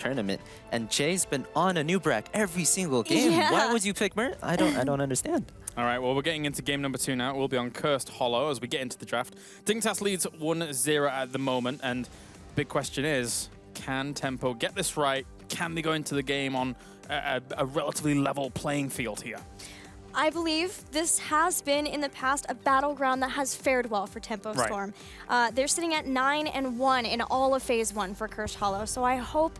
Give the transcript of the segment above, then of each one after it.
tournament, and Jay's been on a new brack every single game. Yeah. Why would you pick Mert? I don't understand. All right, well, we're getting into game number 2 now. We'll be on Cursed Hollow as we get into the draft. Dignitas leads 1-0 at the moment, and big question is, can Tempo get this right? Can they go into the game on a relatively level playing field here? I believe this has been, in the past, a battleground that has fared well for Tempo Right. Storm. They're sitting at 9-1 in all of Phase 1 for Cursed Hollow, so I hope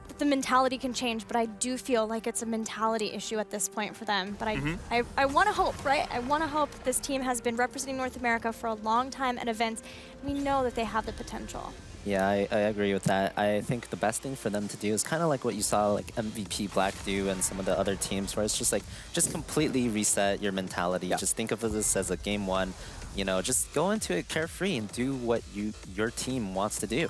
that the mentality can change, but I do feel like it's a mentality issue at this point for them. But I want to hope, right? I want to hope this team has been representing North America for a long time at events. We know that they have the potential. Yeah, I agree with that. I think the best thing for them to do is kind of like what you saw like MVP Black do and some of the other teams, where it's just like, just completely reset your mentality. Yeah. Just think of this as a game one. You know, just go into it carefree and do what your team wants to do.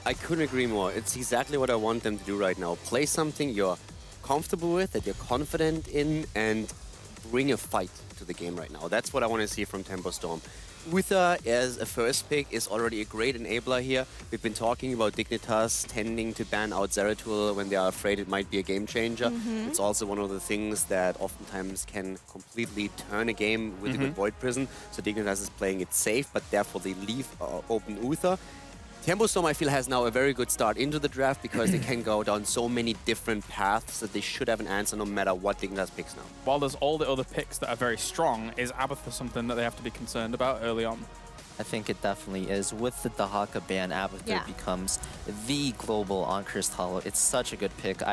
I couldn't agree more. It's exactly what I want them to do right now. Play something you're comfortable with, that you're confident in, and bring a fight to the game right now. That's what I want to see from Tempo Storm. Uther as a first pick is already a great enabler here. We've been talking about Dignitas tending to ban out Zeratul when they are afraid it might be a game changer. It's also one of the things that oftentimes can completely turn a game with a good Void Prison. So Dignitas is playing it safe, but therefore they leave open Uther. Tempo Storm, I feel, has now a very good start into the draft because they can go down so many different paths that they should have an answer no matter what Dignitas picks now. While there's all the other picks that are very strong, is Abathur something that they have to be concerned about early on? I think it definitely is. With the Dahaka ban, Abathur becomes the global on Cursed Hollow. It's such a good pick.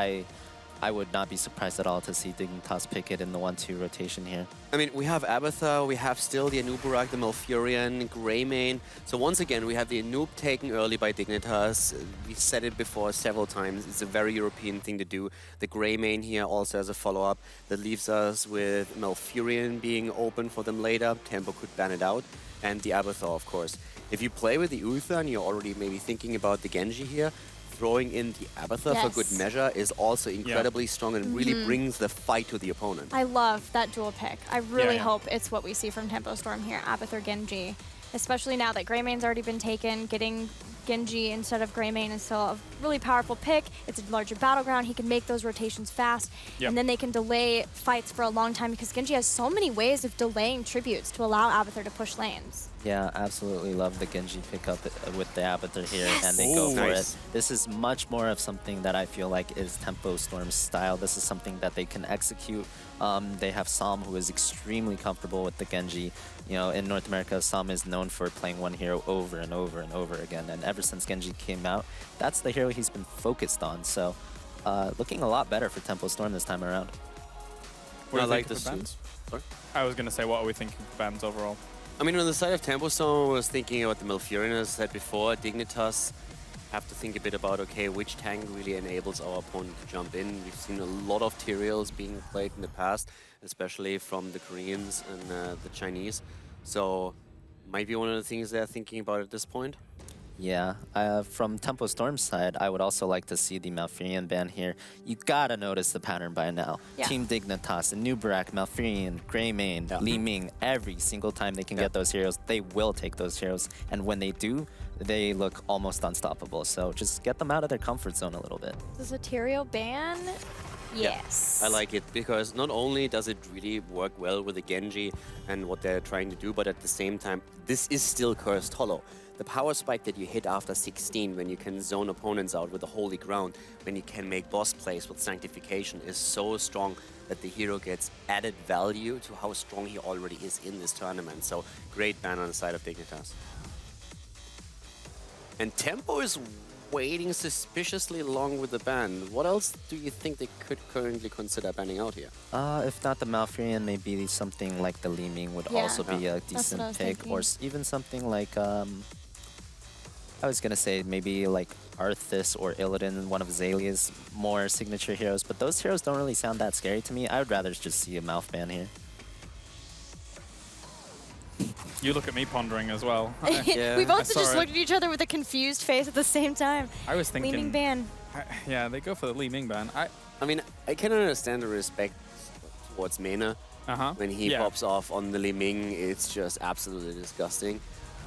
I would not be surprised at all to see Dignitas pick it in the 1-2 rotation here. I mean, we have Abathur, we have still the Anubarak, the Malfurion, Greymane. So once again, we have the Anub taken early by Dignitas. We've said it before several times. It's a very European thing to do. The Greymane here also as a follow-up. That leaves us with Malfurion being open for them later. Tempo could ban it out. And the Abathur, of course. If you play with the Uther and you're already maybe thinking about the Genji here, throwing in the Abathur for good measure is also incredibly strong and really brings the fight to the opponent. I love that dual pick. I really hope it's what we see from Tempo Storm here, Abathur Genji. Especially now that Greymane's already been taken, getting Genji instead of Greymane is still a really powerful pick. It's a larger battleground. He can make those rotations fast, and then they can delay fights for a long time because Genji has so many ways of delaying tributes to allow Abathur to push lanes. Yeah, absolutely love the Genji pickup with the Abathur here, and they go for it. This is much more of something that I feel like is Tempo Storm's style. This is something that they can execute. They have Sam, who is extremely comfortable with the Genji. You know, in North America, Sam is known for playing one hero over and over and over again, and ever since Genji came out, that's the hero he's been focused on. So, looking a lot better for Tempo Storm this time around. What do I you like think this for bans? Sorry? I was going to say, what are we thinking for bans overall? I mean, on the side of Tempo Storm, I was thinking about the Malfurion, as I said before. Dignitas have to think a bit about, okay, which tank really enables our opponent to jump in. We've seen a lot of Tyraels being played in the past, especially from the Koreans and the Chinese. So, might be one of the things they're thinking about at this point. Yeah, from Tempo Storm's side, I would also like to see the Malfurion ban here. You gotta notice the pattern by now. Team Dignitas, Anubarak, Malfurion, Greymane, Li Ming, every single time they can get those heroes, they will take those heroes. And when they do, they look almost unstoppable. So just get them out of their comfort zone a little bit. Is this a Tyrael ban? Yes. I like it because not only does it really work well with the Genji and what they're trying to do, but at the same time, this is still Cursed Hollow. The power spike that you hit after 16 when you can zone opponents out with the Holy Ground, when you can make boss plays with Sanctification is so strong that the hero gets added value to how strong he already is in this tournament. So great ban on the side of Dignitas. And Tempo is waiting suspiciously long with the ban. What else do you think they could currently consider banning out here? If not the Malfurion, maybe something like the Li Ming would also be a decent pick. Or even something like, I was gonna say maybe like Arthas or Illidan, one of Azalea's more signature heroes, but those heroes don't really sound that scary to me. I would rather just see a mouth ban here. You look at me pondering as well. We both just looked at each other with a confused face at the same time. I was thinking... Li Ming ban. Yeah, they go for the Li Ming ban. I mean, I can understand the respect towards Mena. When he pops off on the Li Ming, it's just absolutely disgusting.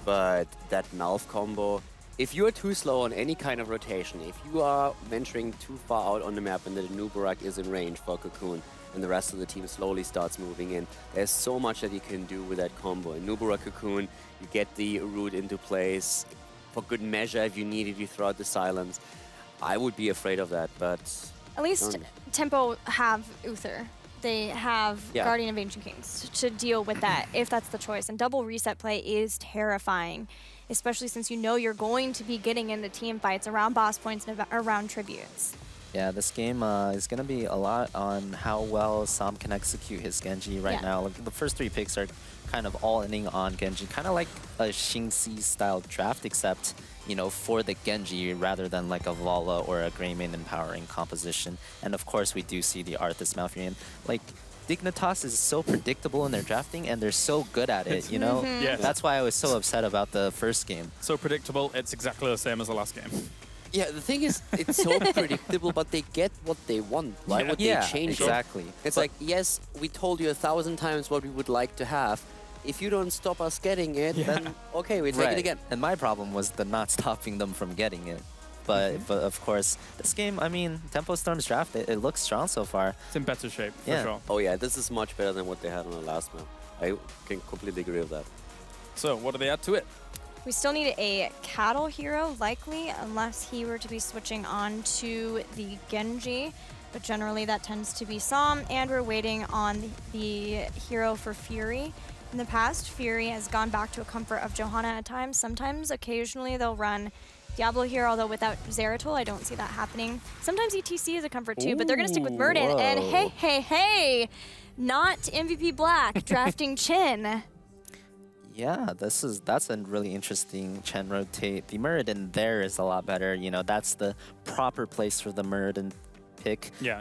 But that mouth combo if you are too slow on any kind of rotation, if you are venturing too far out on the map and the Nubarak is in range for Cocoon, and the rest of the team slowly starts moving in, there's so much that you can do with that combo. In Nubarak Cocoon, you get the root into place. For good measure, if you need it, you throw out the silence. I would be afraid of that, but... At least Tempo have Uther. They have Guardian of Ancient Kings to deal with that, if that's the choice. And double reset play is terrifying, especially since you know you're going to be getting into team fights around boss points and around tributes. Yeah, this game is going to be a lot on how well Sam can execute his Genji right now. Like, the first 3 picks are kind of all inning on Genji, kind of like a Xingxi style draft, except, you know, for the Genji rather than like a Vala or a Greymane empowering composition. And of course, we do see the Arthas Malfurion. Like, Dignitas is so predictable in their drafting, and they're so good at it, you know? Yes. That's why I was so upset about the first game. So predictable, it's exactly the same as the last game. Yeah, the thing is, it's so predictable, but they get what they want. Why would they change exactly. it? It's like, yes, we told you 1,000 times what we would like to have. If you don't stop us getting it, then okay, we take it again. And my problem was the not stopping them from getting it. But of course, this game, I mean, Tempo Storm's draft, it looks strong so far. It's in better shape, for sure. Oh yeah, this is much better than what they had on the last map. I can completely agree with that. So, what do they add to it? We still need a cattle hero, likely, unless he were to be switching on to the Genji. But generally, that tends to be Sam, and we're waiting on the hero for Fury. In the past, Fury has gone back to a comfort of Johanna at times. Sometimes, occasionally, they'll run Diablo here, although without Zeratul, I don't see that happening. Sometimes ETC is a comfort too, but they're going to stick with Murden. And hey, not MVP Black, drafting Chin. Yeah, that's a really interesting Chen rotate. The Muradin there is a lot better. You know, that's the proper place for the Muradin pick. You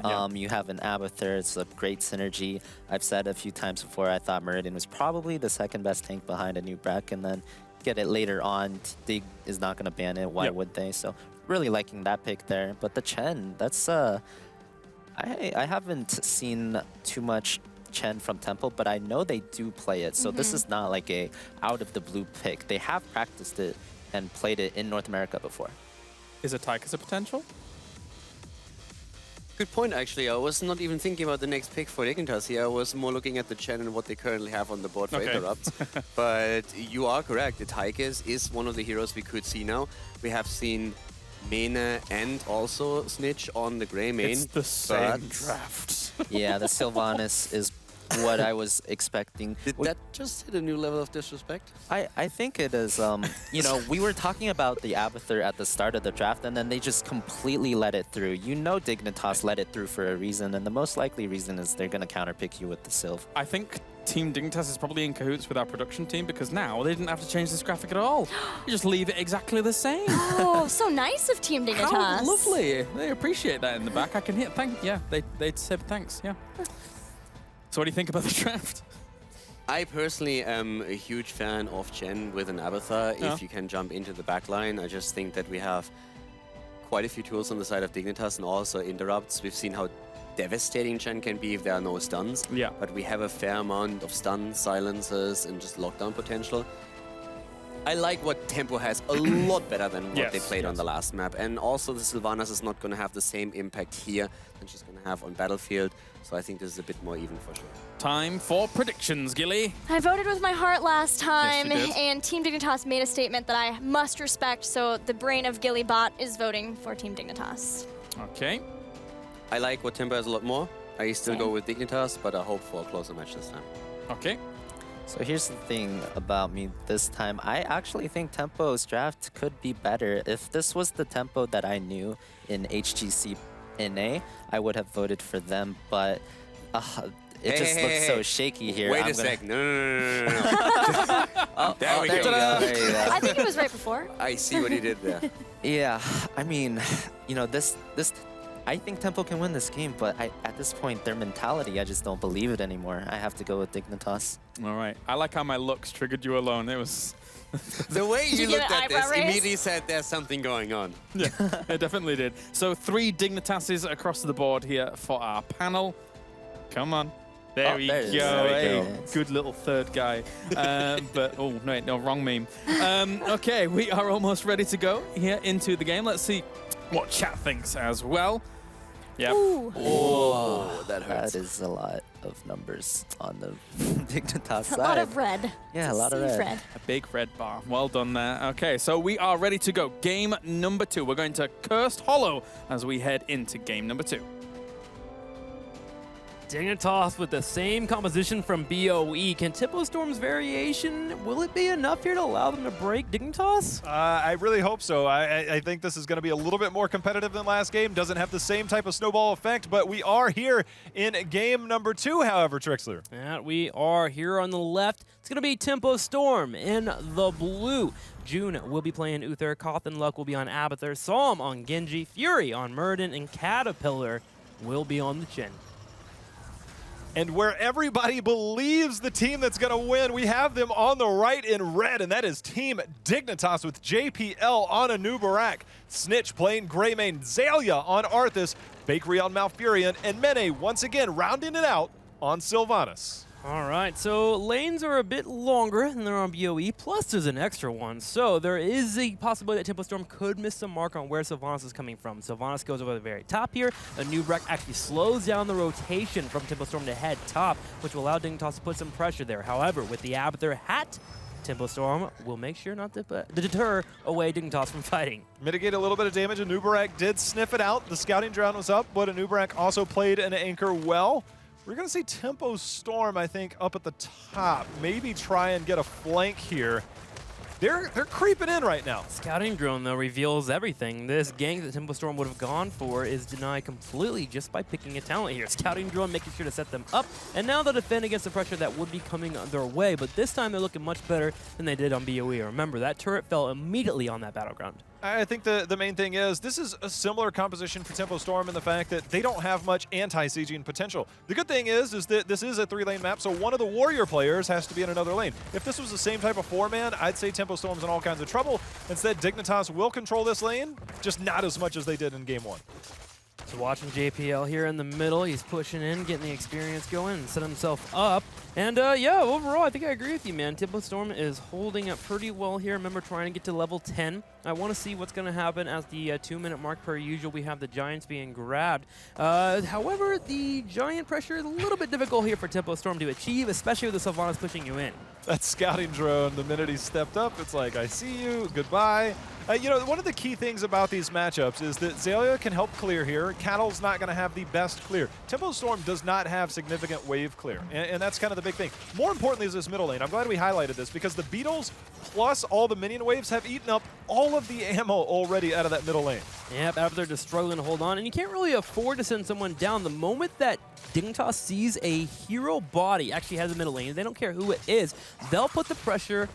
have an Abathur, it's a great synergy. I've said a few times before, I thought Muradin was probably the second best tank behind a new Breck, and then get it later on. Dig is not going to ban it. Why would they? So really liking that pick there. But the Chen, that's I haven't seen too much Chen from Temple, but I know they do play it. So this is not like a out of the blue pick. They have practiced it and played it in North America before. Is it Tychus a potential? Good point, actually. I was not even thinking about the next pick for Dignitas here. I was more looking at the Chen and what they currently have on the board for interrupts. But you are correct. The Tychus is one of the heroes we could see now. We have seen Mena and also Snitch on the Greymane. It's the same draft. Yeah, the Sylvanas is what I was expecting. Did that just hit a new level of disrespect? I think it is. You know, we were talking about the Abathur at the start of the draft, and then they just completely let it through. You know Dignitas let it through for a reason, and the most likely reason is they're going to counterpick you with the Sylv. I think Team Dignitas is probably in cahoots with our production team, because now they didn't have to change this graphic at all. You just leave it exactly the same. Oh, so nice of Team Dignitas. How lovely. They appreciate that in the back. I can hear. They said thanks. Yeah. So what do you think about the draft? I personally am a huge fan of Chen with an Abathur. If you can jump into the backline, I just think that we have quite a few tools on the side of Dignitas and also interrupts. We've seen how devastating Chen can be if there are no stuns. But we have a fair amount of stuns, silences, and just lockdown potential. I like what Tempo has a lot better than what they played on the last map. And also the Sylvanas is not going to have the same impact here than she's going to have on Battlefield. So I think this is a bit more even for sure. Time for predictions, Gilly. I voted with my heart last time, Yes, you did. and Team Dignitas made a statement that I must respect, so the brain of Gilly Bot is voting for Team Dignitas. Okay. I like what Tempo has a lot more. I still go with Dignitas, but I hope for a closer match this time. Okay. So here's the thing about me this time. I actually think Tempo's draft could be better. If this was the Tempo that I knew in HGC NA, I would have voted for them, but it just looks so shaky here. Wait a sec. No. There we go. There you go. I think it was right before. I see what he did there. Yeah, I mean, you know, I think Tempo can win this game, but at this point, their mentality, I just don't believe it anymore. I have to go with Dignitas. All right. I like how my looks triggered you alone. It was... The way you get looked an at this eyebrow raise? immediately said there's something going on. Yeah, it definitely did. So 3 Dignitases across the board here for our panel. Come on. There we go. Hey, Nice. good little third guy. But, oh, no, wrong meme. Okay, we are almost ready to go here into the game. Let's see what chat thinks as well. Yep. Ooh. Oh, that hurts. That is a lot of numbers on the Dignitas side. A lot of red. Yeah, a lot of Sea red. A big red bar. Well done there. Okay, so we are ready to go. Game number 2. We're going to Cursed Hollow as we head into game number 2. Dignitas with the same composition from BOE. Can Tempo Storm's variation, will it be enough here to allow them to break Dignitas? I really hope so. I think this is going to be a little bit more competitive than last game. Doesn't have the same type of snowball effect, but we are here in game number 2, however, Trixler. And we are here on the left. It's going to be Tempo Storm in the blue. June will be playing Uther. Koth and Luck will be on Abathur. Psalm on Genji. Fury on Murden. And Caterpillar will be on the Chin. And where everybody believes the team that's going to win, we have them on the right in red, and that is Team Dignitas with JPL on Anubarak, Snitch playing Greymane, Zalia on Arthas, Bakery on Malfurion, and Mene once again rounding it out on Sylvanas. All right, so lanes are a bit longer than they're on BOE, plus there's an extra one. So there is a possibility that Tempo Storm could miss the mark on where Sylvanas is coming from. Sylvanas goes over the very top here. Anubarak actually slows down the rotation from Tempo Storm to head top, which will allow Dignitas to put some pressure there. However, with the Abathur hat, Tempo Storm will make sure not to deter away Dignitas from fighting. Mitigate a little bit of damage. Anubarak did sniff it out. The scouting drone was up, but Anubarak also played an anchor well. We're going to see Tempo Storm, I think, up at the top. Maybe try and get a flank here. They're creeping in right now. Scouting drone, though, reveals everything. This gank that Tempo Storm would have gone for is denied completely just by picking a talent here. Scouting drone making sure to set them up, and now they'll defend against the pressure that would be coming their way, but this time they're looking much better than they did on BOE. Remember, that turret fell immediately on that battleground. I think the main thing is this is a similar composition for Tempo Storm in the fact that they don't have much anti-sieging potential. The good thing is that this is a 3-lane map, so one of the warrior players has to be in another lane. If this was the same type of 4-man, I'd say Tempo Storm's in all kinds of trouble. Instead, Dignitas will control this lane, just not as much as they did in game 1. So watching JPL here in the middle, he's pushing in, getting the experience going, and set himself up. And yeah, overall, I think I agree with you, man. Tempo Storm is holding up pretty well here. Remember, trying to get to level 10. I want to see what's going to happen at the 2-minute mark per usual. We have the Giants being grabbed. However, the Giant pressure is a little bit difficult here for Tempo Storm to achieve, especially with the Sylvanas pushing you in. That scouting drone, the minute he stepped up, it's like, I see you, goodbye. You know, one of the key things about these matchups is that Zalia can help clear here. Cattle's not going to have the best clear. Tempo Storm does not have significant wave clear, and that's kind of the big thing. More importantly is this middle lane. I'm glad we highlighted this because the Beetles plus all the minion waves have eaten up all of the ammo already out of that middle lane. Yep, after they're just struggling to hold on, and you can't really afford to send someone down. The moment that Dignitas sees a hero body actually has a middle lane, they don't care who it is, they'll put the pressure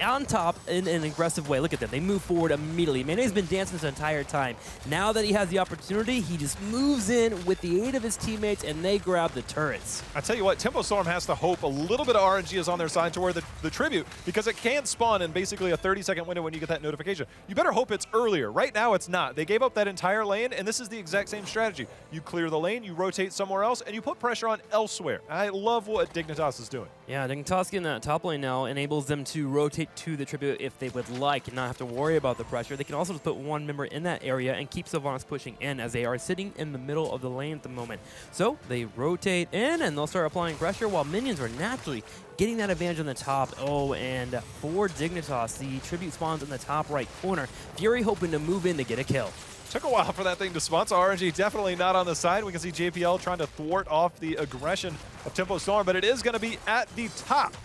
on top in an aggressive way. Look at them. They move forward immediately. Mene's been dancing this entire time. Now that he has the opportunity, he just moves in with the aid of his teammates, and they grab the turrets. I tell you what, Tempo Storm has to hope a little bit of RNG is on their side to where the tribute, because it can spawn in basically a 30-second window when you get that notification. You better hope it's earlier. Right now, it's not. They gave up that entire lane, and this is the exact same strategy. You clear the lane, you rotate somewhere else, and you put pressure on elsewhere. I love what Dignitas is doing. Yeah, Dignitas getting that top lane now enables them to rotate to the tribute if they would like and not have to worry about the pressure. They can also just put one member in that area and keep Sylvanas pushing in as they are sitting in the middle of the lane at the moment. So they rotate in and they'll start applying pressure while minions are naturally getting that advantage on the top. Oh, and for Dignitas, the tribute spawns in the top right corner. Fury hoping to move in to get a kill. Took a while for that thing to spawn, so RNG definitely not on the side. We can see JPL trying to thwart off the aggression of Tempo Storm, but it is going to be at the top.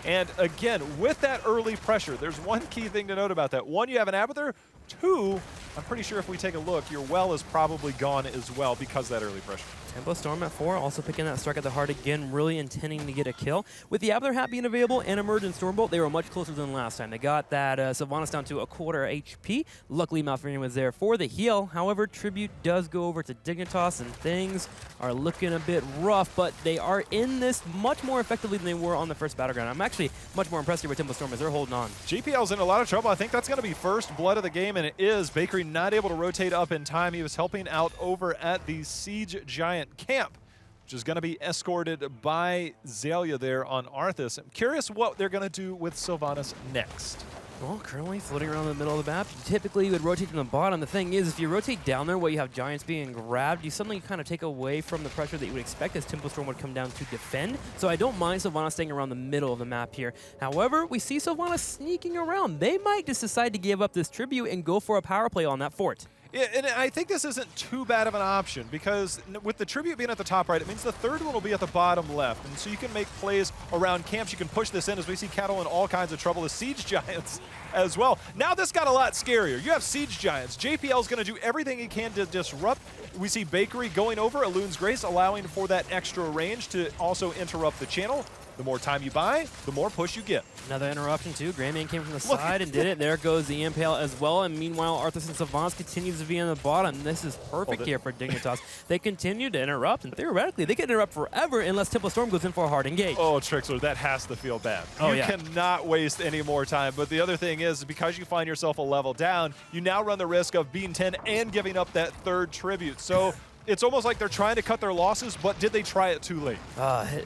And again, with that early pressure, there's one key thing to note about that. One, you have an Abathur. Two, I'm pretty sure if we take a look, your well is probably gone as well because of that early pressure. Tempo Storm at 4, also picking that strike at the heart again, really intending to get a kill. With the Abathur hat being available and Emergent Stormbolt, they were much closer than last time. They got that Sylvanas down to a quarter HP. Luckily, Malfurion was there for the heal. However, Tribute does go over to Dignitas, and things are looking a bit rough, but they are in this much more effectively than they were on the first Battleground. I'm actually much more impressed here with Tempo Storm as they're holding on. JPL's in a lot of trouble. I think that's going to be first blood of the game, and it is. Bakery not able to rotate up in time. He was helping out over at the Siege Giant camp. which is going to be escorted by Xaylia there on Arthas. I'm curious what they're going to do with Sylvanas next. Well, currently floating around the middle of the map, typically you would rotate from the bottom. The thing is, if you rotate down there where you have Giants being grabbed, you suddenly kind of take away from the pressure that you would expect as Tempo Storm would come down to defend. So I don't mind Sylvanas staying around the middle of the map here. However, we see Sylvanas sneaking around. They might just decide to give up this tribute and go for a power play on that fort. Yeah, and I think this isn't too bad of an option because with the tribute being at the top right, it means the third one will be at the bottom left. And so you can make plays around camps. You can push this in as we see Cattle in all kinds of trouble. The Siege Giants as well. Now this got a lot scarier. You have Siege Giants. JPL is going to do everything he can to disrupt. We see Bakery going over Elun's Grace, allowing for that extra range to also interrupt the channel. The more time you buy, the more push you get. Another interruption too. Grandman came from the side and did it. There goes the Impale as well. And meanwhile, Arthas and Sylvanas continues to be on the bottom. This is perfect here for Dignitas. They continue to interrupt, and theoretically, they can interrupt forever unless Tempo Storm goes in for a hard engage. Oh, Trixler, that has to feel bad. You cannot waste any more time. But the other thing is, because you find yourself a level down, you now run the risk of being 10 and giving up that third tribute. So it's almost like they're trying to cut their losses, but did they try it too late?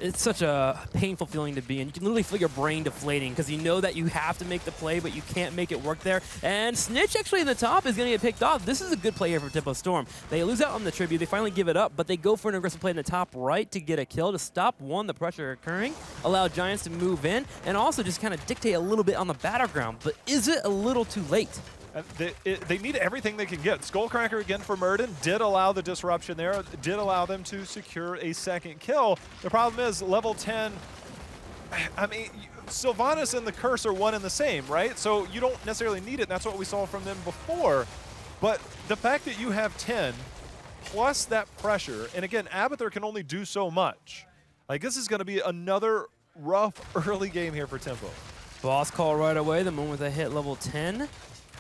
It's such a painful feeling to be in. You can literally feel your brain deflating because you know that you have to make the play, but you can't make it work there. And Snitch actually in the top is going to get picked off. This is a good play here for Tempo Storm. They lose out on the tribute. They finally give it up, but they go for an aggressive play in the top right to get a kill to stop, one, the pressure occurring, allow Giants to move in, and also just kind of dictate a little bit on the battleground. But is it a little too late? They need everything they can get. Skullcracker again for Murden did allow the disruption there, did allow them to secure a second kill. The problem is level 10, I mean, Sylvanas and the Curse are one and the same, right? So you don't necessarily need it, and that's what we saw from them before. But the fact that you have 10 plus that pressure, and again, Abathur can only do so much. Like, this is going to be another rough early game here for Tempo. Boss call right away the moment they hit level 10.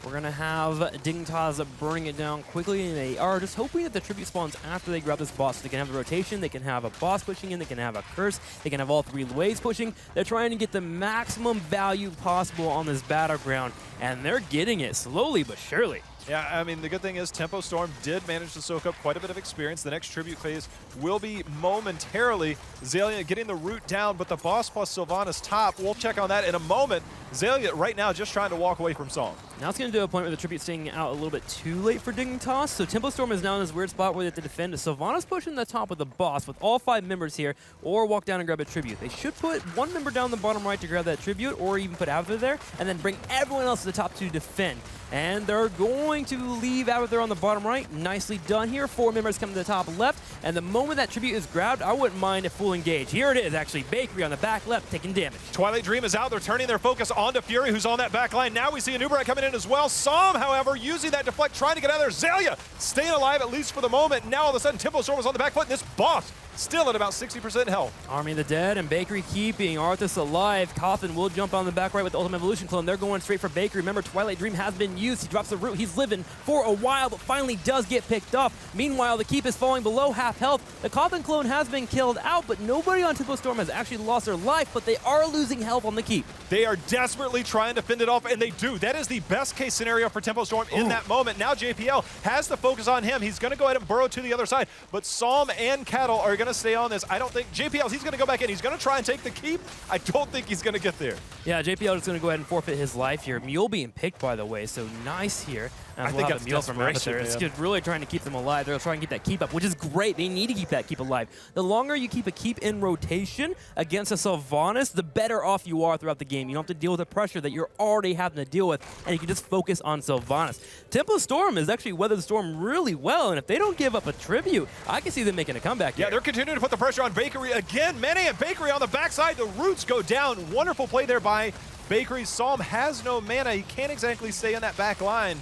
We're going to have Dignitas bring it down quickly, and they are just hoping that the tribute spawns after they grab this boss. So they can have a rotation, they can have a boss pushing in, they can have a curse, they can have all three waves pushing. They're trying to get the maximum value possible on this battleground, and they're getting it slowly but surely. Yeah, I mean, the good thing is Tempo Storm did manage to soak up quite a bit of experience. The next tribute phase will be momentarily. Xaylia getting the root down, but the boss plus Sylvanas top. We'll check on that in a moment. Xaylia right now just trying to walk away from Psalm. Now it's going to do a point where the tribute staying out a little bit too late for Dignitas. So Tempo Storm is now in this weird spot where they have to defend. Sylvanas pushing the top of the boss with all 5 members here, or walk down and grab a tribute. They should put one member down the bottom right to grab that tribute, or even put Abathur there, and then bring everyone else to the top to defend. And they're going to leave Abathur on the bottom right. Nicely done here. 4 members come to the top left. And the moment that tribute is grabbed, I wouldn't mind a full engage. Here it is, actually. Bakery on the back left taking damage. Twilight Dream is out. They're turning their focus onto Fury, who's on that back line. Now we see a Nubarak coming in as well. Psalm, however, using that deflect, trying to get out of there. Xaylia staying alive, at least for the moment. Now all of a sudden, Tempo Storm was on the back foot, and this boss still at about 60% health. Army of the Dead and Bakery keeping Arthas alive. Coffin will jump on the back right with the Ultimate Evolution clone. They're going straight for Bakery. Remember, Twilight Dream has been used. He drops the root. He's living for a while, but finally does get picked off. Meanwhile, the keep is falling below half health. The Coffin clone has been killed out, but nobody on Tempo Storm has actually lost their life, but they are losing health on the keep. They are desperately trying to fend it off, and they do. That is the best case scenario for Tempo Storm in that moment. Now JPL has the focus on him. He's going to go ahead and burrow to the other side, but Psalm and Cattle are going to stay on this. I don't think JPL, he's going to go back in. He's going to try and take the keep. I don't think he's going to get there. Yeah, JPL is going to go ahead and forfeit his life here. Mule being picked, by the way, so nice here. I think that's Mule from Abathur. It's just really trying to keep them alive. They're trying to keep that keep up, which is great. They need to keep that keep alive. The longer you keep a keep in rotation against a Sylvanas, the better off you are throughout the game. You don't have to deal with the pressure that you're already having to deal with, and you can just focus on Sylvanas. Tempo Storm has actually weathered the storm really well, and if they don't give up a tribute, I can see them making a comeback here. Yeah, they're continuing to put the pressure on Bakery again. Many and Bakery on the backside. The roots go down. Wonderful play there by Bakery. Psalm has no mana. He can't exactly stay in that back line.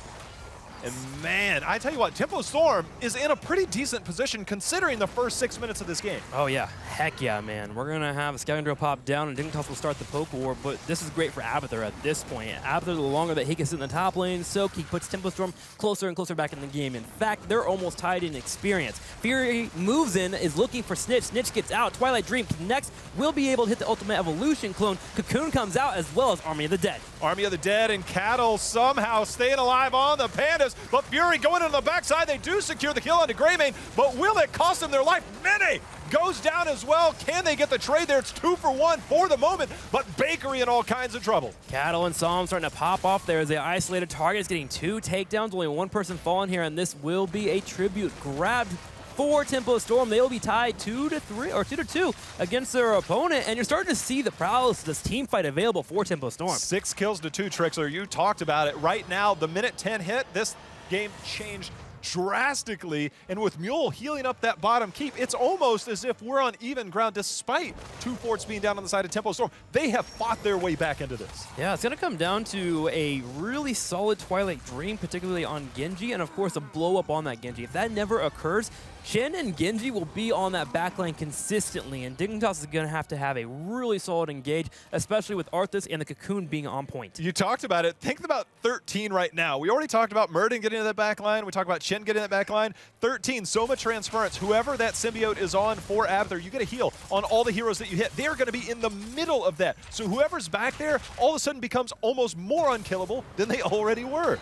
And man, I tell you what, Tempo Storm is in a pretty decent position considering the first 6 minutes of this game. Oh yeah, heck yeah, man. We're going to have a Scouting Drill pop down, and Dignitas will start the poke war, but this is great for Abathur at this point. Abathur, the longer that he can sit in the top lane, Soak, he puts Tempo Storm closer and closer back in the game. In fact, they're almost tied in experience. Fury moves in, is looking for Snitch. Snitch gets out. Twilight Dream connects, will be able to hit the Ultimate Evolution clone. Cocoon comes out, as well as Army of the Dead. Army of the Dead and Cattle somehow staying alive on the Panda. this, but Fury going on the backside. They do secure the kill onto Greymane, but will it cost them their life? Mini goes down as well. Can they get the trade there? It's 2 for 1 for the moment, but Bakery in all kinds of trouble. Cattle and Psalm starting to pop off there as the isolated target is getting 2 takedowns. Only 1 person falling here, and this will be a tribute grabbed for Tempo Storm. They will be tied 2-3 or 2-2 against their opponent, and you're starting to see the prowess of this team fight available for Tempo Storm. 6 kills to 2, Trixler. You talked about it. Right now, the minute 10 hit, this game changed drastically, and with Mule healing up that bottom keep, it's almost as if we're on even ground despite 2 forts being down on the side of Tempo Storm. They have fought their way back into this. Yeah, it's going to come down to a really solid Twilight Dream, particularly on Genji, and of course a blow up on that Genji. If that never occurs, Chen and Genji will be on that backline consistently, and Dignitas is going to have a really solid engage, especially with Arthas and the Cocoon being on point. You talked about it. Think about 13 right now. We already talked about Murden getting into that backline. We talked about Chen getting in that backline. 13, so much transference. Whoever that symbiote is on for Abathur, you get a heal on all the heroes that you hit. They're going to be in the middle of that. So whoever's back there all of a sudden becomes almost more unkillable than they already were.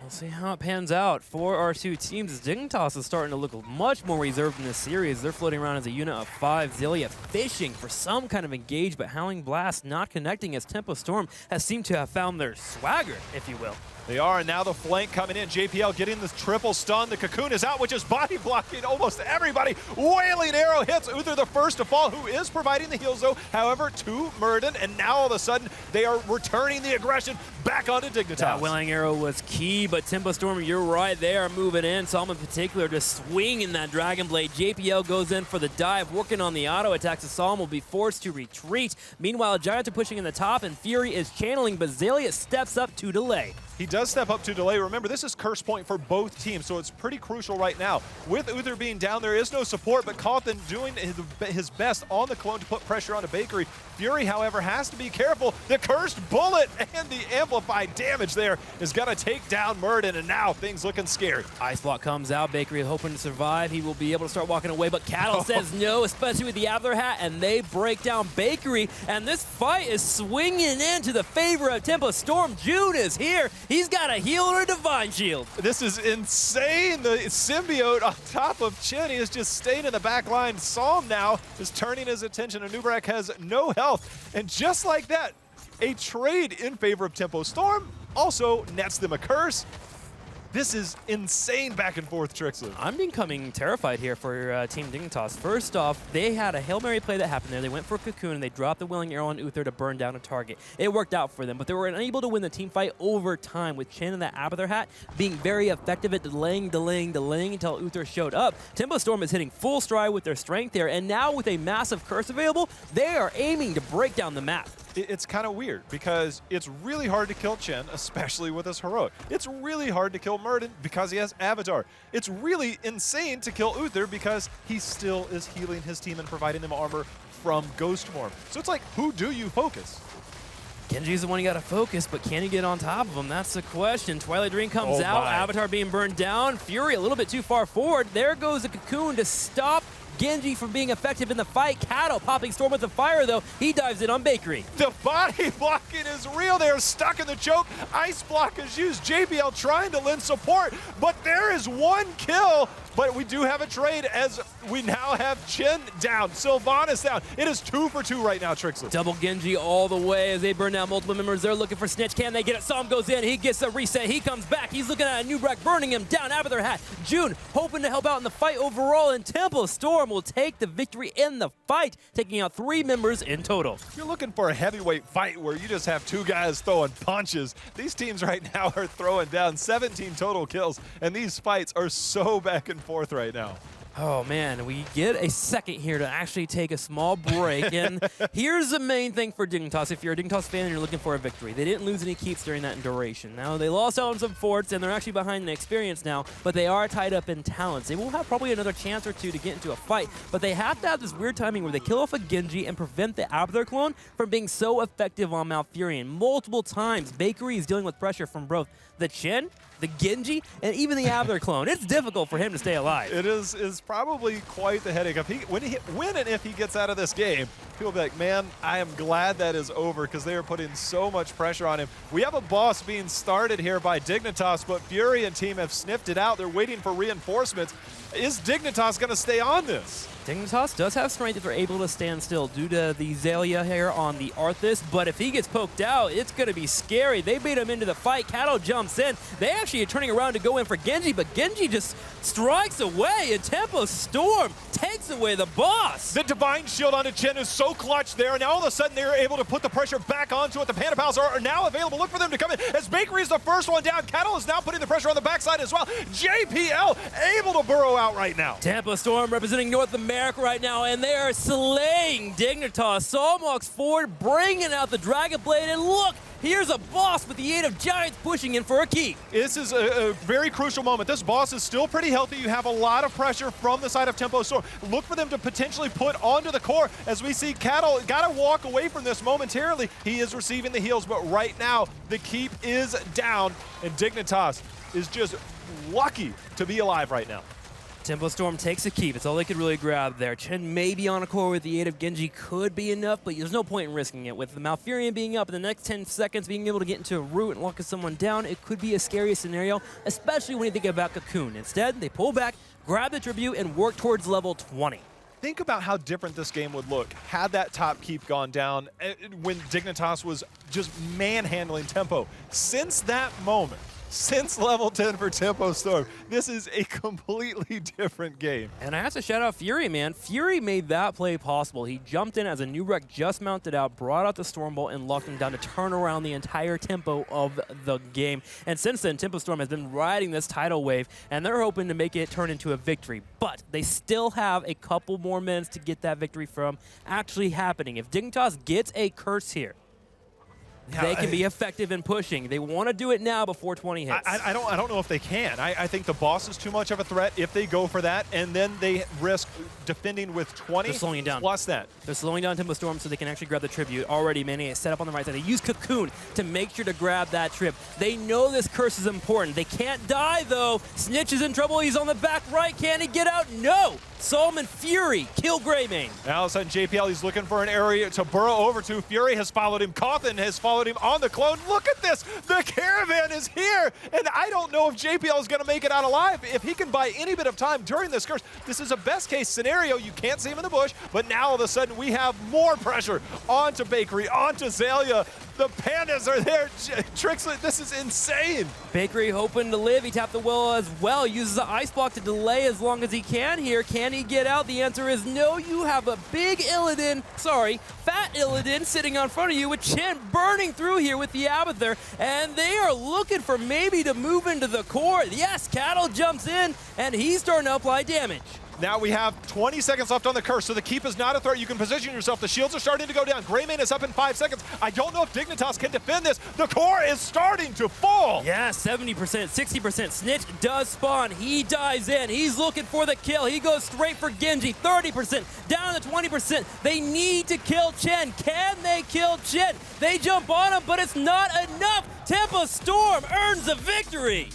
We'll see how it pans out for our 2 teams, as Dignitas is starting to look much more reserved in this series. They're floating around as a unit of 5. Xillia fishing for some kind of engage, but Howling Blast not connecting, as Tempo Storm has seemed to have found their swagger, if you will. They are, and now the flank coming in. JPL getting this triple stun. The Cocoon is out, which is body blocking almost everybody. Wailing Arrow hits Uther the first to fall, who is providing the heals, though. However, to Murden, and now all of a sudden, they are returning the aggression back onto Dignitas. That Wailing Arrow was key, but Tempo Storm, you're right, they are moving in. Psalm in particular just swinging that Dragon Blade. JPL goes in for the dive, working on the auto attacks. Psalm will be forced to retreat. Meanwhile, Giants are pushing in the top, and Fury is channeling, but Xillia steps up to delay. He does step up to delay. Remember, this is curse point for both teams, so it's pretty crucial right now. With Uther being down, there is no support, but Cawthon doing his best on the clone to put pressure on a Bakery. Fury, however, has to be careful. The cursed bullet and the amplified damage there is going to take down Murden, and now things looking scary. Ice Block comes out. Bakery hoping to survive. He will be able to start walking away, but Cattle says no, especially with the Abathur hat, and they break down Bakery, and this fight is swinging into the favor of Tempo Storm. June is here. He's got a heal and a Divine Shield. This is insane. The symbiote on top of Chen, he is just staying in the back line. Psalm now is turning his attention, and Nubrak has no health. And just like that, a trade in favor of Tempo Storm also nets them a curse. This is insane back and forth, Trixler. I'm becoming terrified here for Team Dignitas. First off, they had a Hail Mary play that happened there. They went for a Cocoon, and they dropped the Willing Arrow on Uther to burn down a target. It worked out for them, but they were unable to win the team fight over time, with Chen and that Abathur hat being very effective at delaying until Uther showed up. Tempo Storm is hitting full stride with their strength there, and now with a massive curse available, they are aiming to break down the map. It's kind of weird because it's really hard to kill Chen, especially with his heroic. It's really hard to kill Murden because he has Avatar. It's really insane to kill Uther because he still is healing his team and providing them armor from Ghost Form. So it's like, who do you focus? Genji's the one you got to focus, but can he get on top of him? That's the question. Twilight Dream comes out, Avatar being burned down, Fury a little bit too far forward. There goes the Cocoon to stop Genji from being effective in the fight. Cattle popping Storm with the fire, though. He dives in on Bakery. The body blocking is real. They're stuck in the choke. Ice block is used. JBL trying to lend support, but there is 1 kill. But we do have a trade as we now have Chen down, Sylvanas down. It is 2 for 2 right now, Trixler. Double Genji all the way as they burn down multiple members. They're looking for Snitch. Can they get it? Psalm goes in. He gets a reset. He comes back. He's looking at a Nubrak burning him down. Abathur hat. June hoping to help out in the fight overall, and Tempo Storm will take the victory in the fight, taking out 3 members in total. If you're looking for a heavyweight fight where you just have 2 guys throwing punches, these teams right now are throwing down 17 total kills, and these fights are so back and forth right now. Oh man, we get a second here to actually take a small break, and here's the main thing for Dignitas. If you're a Dignitas fan and you're looking for a victory, they didn't lose any keeps during that duration. Now, they lost out on some forts, and they're actually behind in experience now, but they are tied up in talents. They will have probably another chance or 2 to get into a fight, but they have to have this weird timing where they kill off a Genji and prevent the Abathur clone from being so effective on Malfurion. Multiple times, Bakery is dealing with pressure from both the Chen, the Genji, and even the Avatar clone. It's difficult for him to stay alive. It is probably quite the headache. When and if he gets out of this game, he'll be like, man, I am glad that is over because they are putting so much pressure on him. We have a boss being started here by Dignitas, but Fury and team have sniffed it out. They're waiting for reinforcements. Is Dignitas going to stay on this? Dignitas does have strength if they're able to stand still due to the Zalia here on the Arthas, but if he gets poked out, it's going to be scary. They beat him into the fight. Kato jumps in. They actually are turning around to go in for Genji, but Genji just strikes away, and Tempo Storm takes away the boss. The Divine Shield onto Chen is so clutch there, and now all of a sudden they're able to put the pressure back onto it. The Panda Pals are now available. Look for them to come in as Bakery is the first one down. Kato is now putting the pressure on the backside as well. JPL able to burrow out right now. Tempo Storm representing North America right now, and they are slaying Dignitas. Psalm walks forward, bringing out the Dragon Blade, and look, here's a boss with the aid of Giants pushing in for a keep. This is a very crucial moment. This boss is still pretty healthy. You have a lot of pressure from the side of Tempo Storm. Look for them to potentially put onto the core as we see Cattle got to walk away from this momentarily. He is receiving the heals, but right now the keep is down, and Dignitas is just lucky to be alive right now. Tempo Storm takes a keep. It's all they could really grab there. Chen may be on a core with the aid of Genji, could be enough, but there's no point in risking it. With the Malfurion being up in the next 10 seconds, being able to get into a root and lock someone down, it could be a scary scenario, especially when you think about Cocoon. Instead, they pull back, grab the tribute, and work towards level 20. Think about how different this game would look had that top keep gone down when Dignitas was just manhandling Tempo. Since that moment, since level 10 for Tempo Storm, this is a completely different game. And I have to shout out Fury, man. Fury made that play possible. He jumped in as a new wreck just mounted out, brought out the Stormbolt, and locked him down to turn around the entire tempo of the game. And since then, Tempo Storm has been riding this tidal wave, and they're hoping to make it turn into a victory. But they still have a couple more minutes to get that victory from actually happening. If Dignitas gets a curse here, they can be effective in pushing. They want to do it now before 20 hits. I don't know if they can. I think the boss is too much of a threat if they go for that, and then they risk defending with 20. They're slowing it down. Plus that. They're slowing down Tempo Storm so they can actually grab the tribute. Already, Manny is set up on the right side. They use Cocoon to make sure to grab that trip. They know this curse is important. They can't die, though. Snitch is in trouble. He's on the back right. Can he get out? No. Psalm and Fury kill Greymane. Now all of a sudden, JPL, he's looking for an area to burrow over to. Fury has followed him. Cawthon has followed him on the clone. Look at this. The caravan is here. And I don't know if JPL is going to make it out alive. If he can buy any bit of time during this curse, this is a best case scenario. You can't see him in the bush, but now all of a sudden we have more pressure onto Bakery, onto Zalia. The Pandas are there. Trixlet, this is insane. Bakery hoping to live. He tapped the well as well. Uses the ice block to delay as long as he can here. Can he get out? The answer is no. You have a big Illidan, fat Illidan sitting on front of you with Chen burning through here with the Abathur, and they are looking for maybe to move into the core. Yes, Cattle jumps in, and he's starting to apply damage. Now we have 20 seconds left on the curse, so the keep is not a threat. You can position yourself. The shields are starting to go down. Greymane is up in 5 seconds. I don't know if Dignitas can defend this. The core is starting to fall. Yeah, 70%, 60%. Snitch does spawn. He dives in. He's looking for the kill. He goes straight for Genji. 30%, down to 20%. They need to kill Chen. Can they kill Chen? They jump on him, but it's not enough. Tempo Storm earns a victory.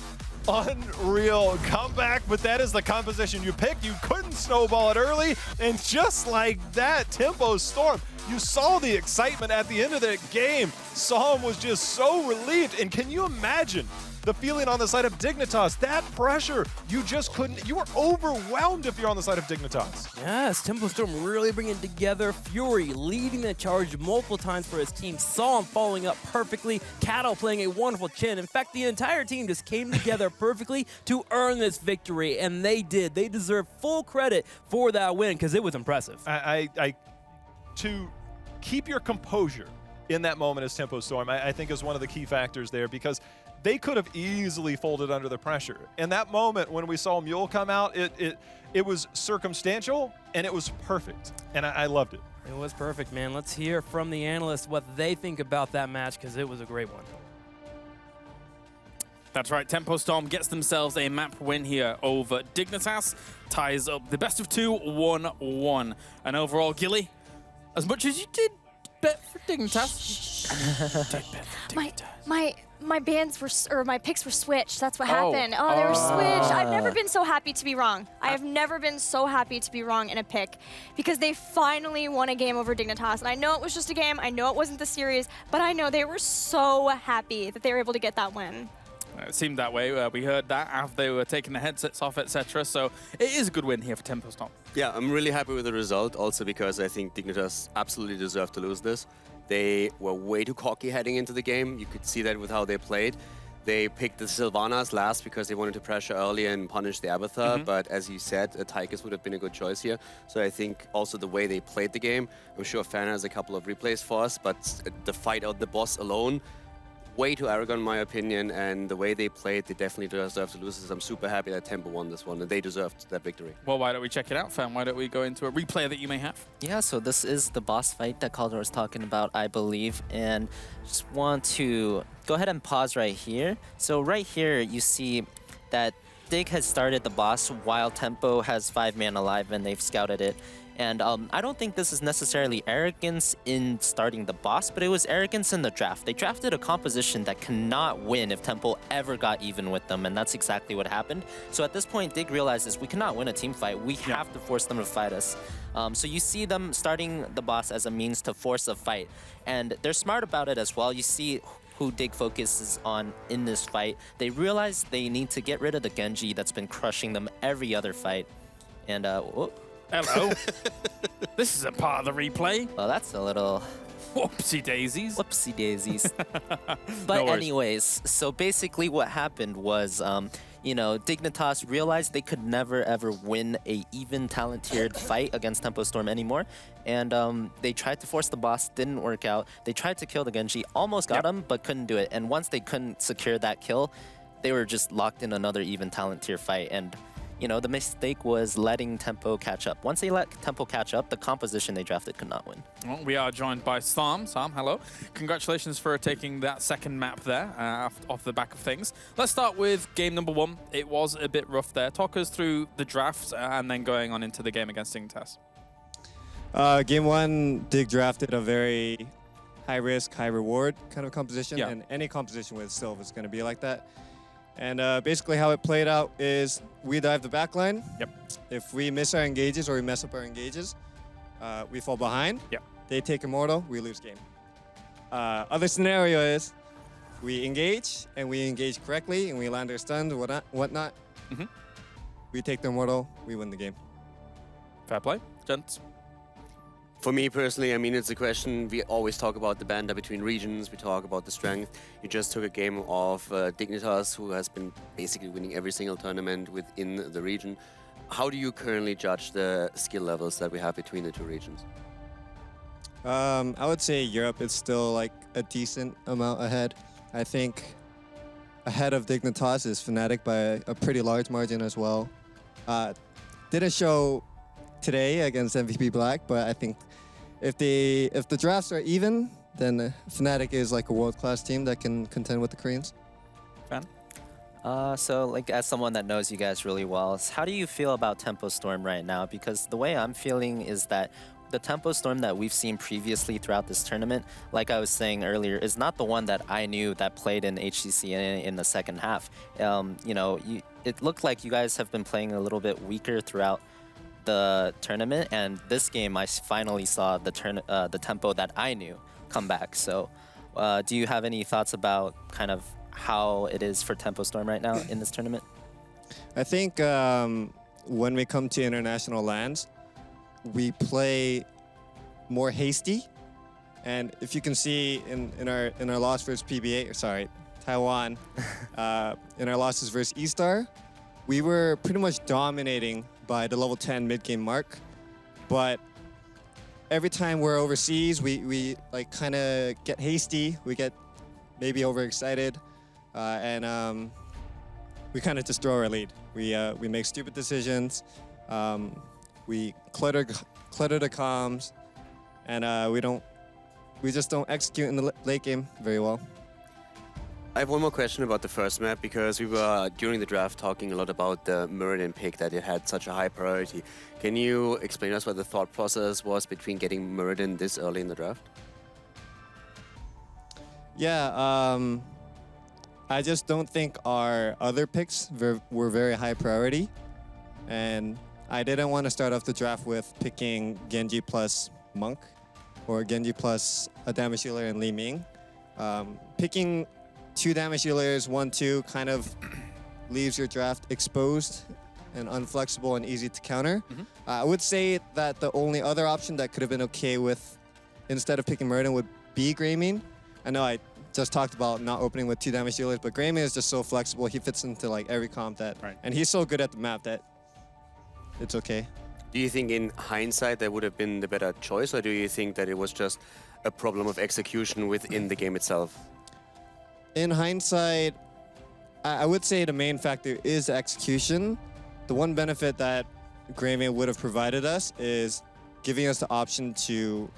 Unreal comeback, but that is the composition you picked. You couldn't snowball it early, and just like that, Tempo Storm, you saw the excitement at the end of that game. Psalm was just so relieved, and can you imagine the feeling on the side of Dignitas? That pressure, you just couldn't, you were overwhelmed if you're on the side of Dignitas. Yes, Tempo Storm really bringing together. Fury leading the charge multiple times for his team. Psalm following up perfectly. Cattle playing a wonderful Chen. In fact, the entire team just came together perfectly to earn this victory, and they did. They deserve full credit for that win because it was impressive. To keep your composure in that moment as Tempo Storm, I think is one of the key factors there, because they could have easily folded under the pressure. In that moment when we saw Mule come out, it was circumstantial and it was perfect, and I loved it. It was perfect, man. Let's hear from the analysts what they think about that match, because it was a great one. That's right, Tempo Storm gets themselves a map win here over Dignitas, ties up the best of two, 1-1. And overall, Gilly, as much as you did bet for Dignitas, my my picks were switched. That's what happened. Oh, they were switched. I've never been so happy to be wrong. I have never been so happy to be wrong in a pick because they finally won a game over Dignitas. And I know it was just a game. I know it wasn't the series, but I know they were so happy that they were able to get that win. It seemed that way. We heard that after they were taking the headsets off, etc. So it is a good win here for Tempo Storm. Yeah, I'm really happy with the result, also because I think Dignitas absolutely deserved to lose this. They were way too cocky heading into the game. You could see that with how they played. They picked the Sylvanas last because they wanted to pressure early and punish the Abathur, but as you said, Tychus would have been a good choice here. So I think also the way they played the game, I'm sure Fan has a couple of replays for us, but the fight out the boss alone, way too arrogant in my opinion, and the way they played, they definitely deserve to lose this. I'm super happy that Tempo won this one, and they deserved that victory. Well, why don't we check it out, Fan? Why don't we go into a replay that you may have? Yeah, so this is the boss fight that Calder was talking about, I believe, and just want to go ahead and pause right here. So right here, you see that Dig has started the boss while Tempo has 5-man alive and they've scouted it. And I don't think this is necessarily arrogance in starting the boss, but it was arrogance in the draft. They drafted a composition that cannot win if Tempo ever got even with them, and that's exactly what happened. So at this point, Dig realizes we cannot win a team fight. We have to force them to fight us. So you see them starting the boss as a means to force a fight, and they're smart about it as well. You see who Dig focuses on in this fight. They realize they need to get rid of the Genji that's been crushing them every other fight. And, whoop. Hello. This is a part of the replay. Well, that's a little... Whoopsie daisies. Whoopsie daisies. But No worries. anyways, so basically what happened was, you know, Dignitas realized they could never ever win a even talent-tiered fight against Tempo Storm anymore. And they tried to force the boss, didn't work out. They tried to kill the Genji, almost got him, but couldn't do it. And once they couldn't secure that kill, they were just locked in another even talent-tier fight. And you know, the mistake was letting Tempo catch up. Once they let Tempo catch up, the composition they drafted could not win. Well, we are joined by Sam. Sam, hello. Congratulations for taking that second map there off the back of things. Let's start with game number 1. It was a bit rough there. Talk us through the draft and then going on into the game against Dignitas. Game 1, Dig drafted a very high risk, high reward kind of composition, and any composition with Sylv is going to be like that. And basically how it played out is we dive the back line. If we miss our engages or we mess up our engages, we fall behind. They take Immortal, we lose game. Other scenario is we engage, and we engage correctly, and we land our stuns, whatnot. We take the Immortal, we win the game. Fair play, gents. For me personally, I mean, it's a question, we always talk about the banter between regions, we talk about the strength. You just took a game of Dignitas, who has been basically winning every single tournament within the region. How do you currently judge the skill levels that we have between the two regions? I would say Europe is still like a decent amount ahead. I think ahead of Dignitas is Fnatic by a pretty large margin as well. Didn't show today against MVP Black, but I think if the drafts are even, then Fnatic is like a world-class team that can contend with the Koreans. Fan? So, like, as someone that knows you guys really well, how do you feel about Tempo Storm right now? Because the way I'm feeling is that the Tempo Storm that we've seen previously throughout this tournament, like I was saying earlier, is not the one that I knew that played in HGC in the second half. You know, it looked like you guys have been playing a little bit weaker throughout the tournament, and this game I finally saw the tempo that I knew come back. So do you have any thoughts about kind of how it is for Tempo Storm right now in this tournament? I think when we come to international lands, we play more hasty, and if you can see in our loss versus Taiwan, in our losses versus E-Star, we were pretty much dominating by the level 10 mid-game mark, but every time we're overseas, we like kind of get hasty, we get maybe overexcited, and we kind of just throw our lead. We make stupid decisions, we clutter the comms, and we just don't execute in the late game very well. I have one more question about the first map, because we were, during the draft, talking a lot about the Muradin pick, that it had such a high priority. Can you explain us what the thought process was between getting Muradin this early in the draft? Yeah, I just don't think our other picks were very high priority. And I didn't want to start off the draft with picking Genji plus Monk or Genji plus a damage healer and Li Ming. Picking 2 damage healers, 1-2, kind of leaves your draft exposed and unflexible and easy to counter. I would say that the only other option that could have been okay with, instead of picking Murden, would be Greymane. I know I just talked about not opening with 2 damage dealers, but Greymane is just so flexible. He fits into like every comp that, and he's so good at the map that it's okay. Do you think in hindsight that would have been the better choice, or do you think that it was just a problem of execution within the game itself? In hindsight, I would say the main factor is execution. The one benefit that Greymane would have provided us is giving us the option to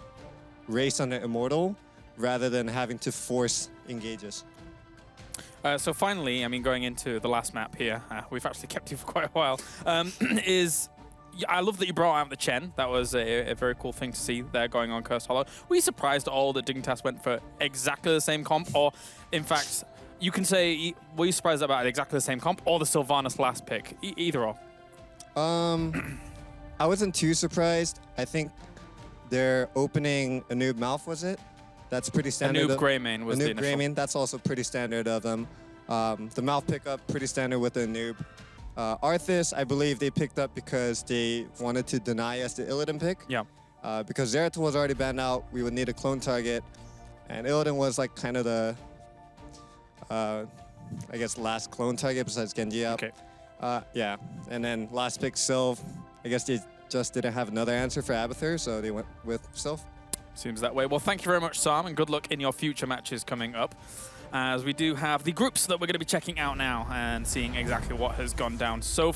race on the Immortal rather than having to force engages. So finally, I mean, going into the last map here, we've actually kept you for quite a while, I love that you brought out the Chen. That was a very cool thing to see there going on Cursed Hollow. Were you surprised at all that Dignitas went for exactly the same comp? Or, in fact, you can say, were you surprised about exactly the same comp or the Sylvanas last pick? Either or. I wasn't too surprised. I think they're opening a noob mouth, was it? That's pretty standard. A noob Greymane was the initial. Greymane, that's also pretty standard of them. The mouth pickup, pretty standard with a noob. Arthas, I believe they picked up because they wanted to deny us the Illidan pick. Yeah. Because Zeratul was already banned out, we would need a clone target. And Illidan was like kind of the, I guess, last clone target besides Genji up. Okay. Yeah, and then last pick, Sylv. I guess they just didn't have another answer for Abathur, so they went with Sylv. Seems that way. Well, thank you very much, Sam, and good luck in your future matches coming up, as we do have the groups that we're going to be checking out now and seeing exactly what has gone down so far.